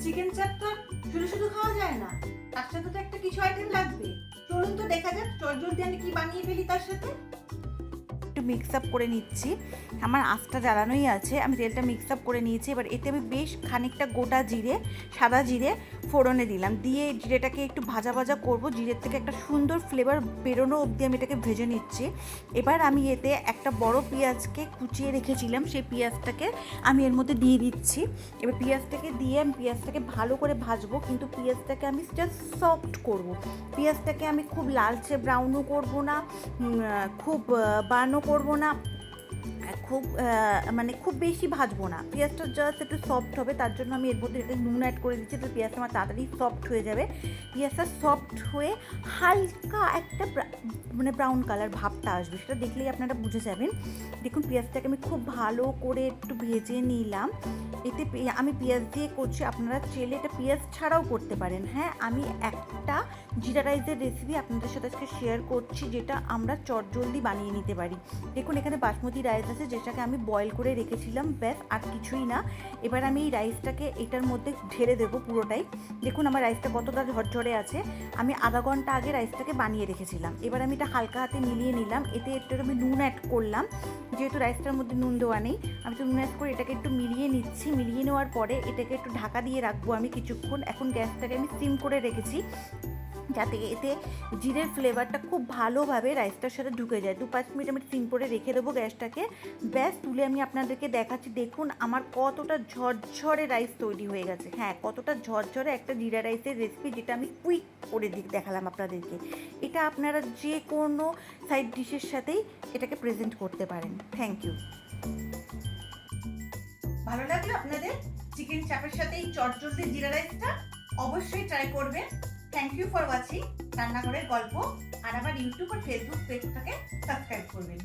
Chicken চাপ তো শুধু শুধু খাওয়া যায় না, তার সাথে তো একটা কিছু আইটেম লাগবে। চলুন তো দেখা যাক চটজলদি আমি কি বানিয়ে ফেলি তার সাথে। একটু মিক্স আপ করে নিচ্ছি। আমার আঁচটা জ্বালানোই আছে, আমি তেলটা মিক্স আপ করে নিয়েছি। এবার এতে আমি বেশ খানিকটা গোটা জিরে, সাদা জিরে ফোড়নে দিলাম, দিয়ে জিরেটাকে একটু ভাজা ভাজা করব। জিরের থেকে একটা সুন্দর ফ্লেভার বেরোনো অবধি আমি এটাকে ভেজে নিচ্ছি। এবার আমি এতে একটা বড় পেঁয়াজকে কুচিয়ে রেখেছিলাম, সেই পেঁয়াজটাকে আমি এর মধ্যে দিয়ে দিচ্ছি। এবার পেঁয়াজটাকে দিয়ে আমি পেঁয়াজটাকে ভালো করে ভাজবো, কিন্তু পেঁয়াজটাকে আমি জাস্ট সফট করব। পেঁয়াজটাকে আমি খুব লালচে ব্রাউনও করব না, খুব বার্নও করব না, খুব মানে খুব বেশি ভাজবো না। পেঁয়াজটা জাস্ট একটু সফট হবে, তার জন্য আমি এর মধ্যে একটু নুন অ্যাড করে দিচ্ছি, তো পেঁয়াজটা আমার তাড়াতাড়ি সফট হয়ে যাবে। পেঁয়াজটা সফট হয়ে হালকা একটা মানে ব্রাউন কালার ভাবটা আসবে, সেটা দেখলেই আপনারা বুঝে যাবেন। দেখুন পেঁয়াজটাকে আমি খুব ভালো করে একটু ভেজে নিলাম। এতে আমি পেঁয়াজ দিয়ে করছি, আপনারা চাইলে এটা পেঁয়াজ ছাড়াও করতে পারেন। হ্যাঁ, আমি একটা জিরা রাইসের রেসিপি আপনাদের সাথে আজকে শেয়ার করছি, যেটা আমরা চটজলদি বানিয়ে নিতে পারি। দেখুন এখানে বাসমতি রাইস আছে, যেটাকে আমি বয়েল করে রেখেছিলাম, ব্যাস আর কিছুই না। এবার আমি এই রাইসটাকে এটার মধ্যে ঢেলে দেবো পুরোটাই। দেখুন আমার রাইসটা কতটা ঝরঝরে আছে, আমি আধা ঘন্টা আগে রাইসটাকে বানিয়ে রেখেছিলাম। এবার আমি এটা হালকা হাতে মিলিয়ে নিলাম, এতে একটু আমি নুন অ্যাড করলাম, যেহেতু রাইসটার মধ্যে নুন দেওয়া নেই। আমি তো নুন অ্যাড করে এটাকে একটু মিলিয়ে নিচ্ছি। মিলিয়ে নেওয়ার পরে এটাকে একটু ঢাকা দিয়ে রাখবো আমি কিছুক্ষণ। এখন গ্যাসটাকে আমি সিম করে রেখেছি, যাতে এতে জিরের ফ্লেভারটা খুব ভালোভাবে রাইসটার সাথে ঢুকে যায়। 2-5 মিনিট আমি সিম করে রেখে দেবো গ্যাসটাকে। ব্যাস তুলে আমি আপনাদেরকে দেখাচ্ছি। দেখুন আমার কতটা ঝরঝরে রাইস তৈরি হয়ে গেছে। হ্যাঁ, কতটা ঝরঝরে একটা জিরা রাইসের রেসিপি, যেটা আমি কুইক করে দেখালাম আপনাদেরকে। এটা আপনারা যে কোনো সাইড ডিশের সাথেই এটাকে প্রেজেন্ট করতে পারেন। Thank you. ভালো লাগলো আপনাদের চিকেন চাপের সাথে এই চটজলদি জিরা রাইসটা? অবশ্যই ট্রাই করবেন। থ্যাংক ইউ ফর ওয়াচিং রান্নাঘরের গল্প। আর আমার ইউটিউব আর ফেসবুক পেজটাকে সাবস্ক্রাইব করবেন।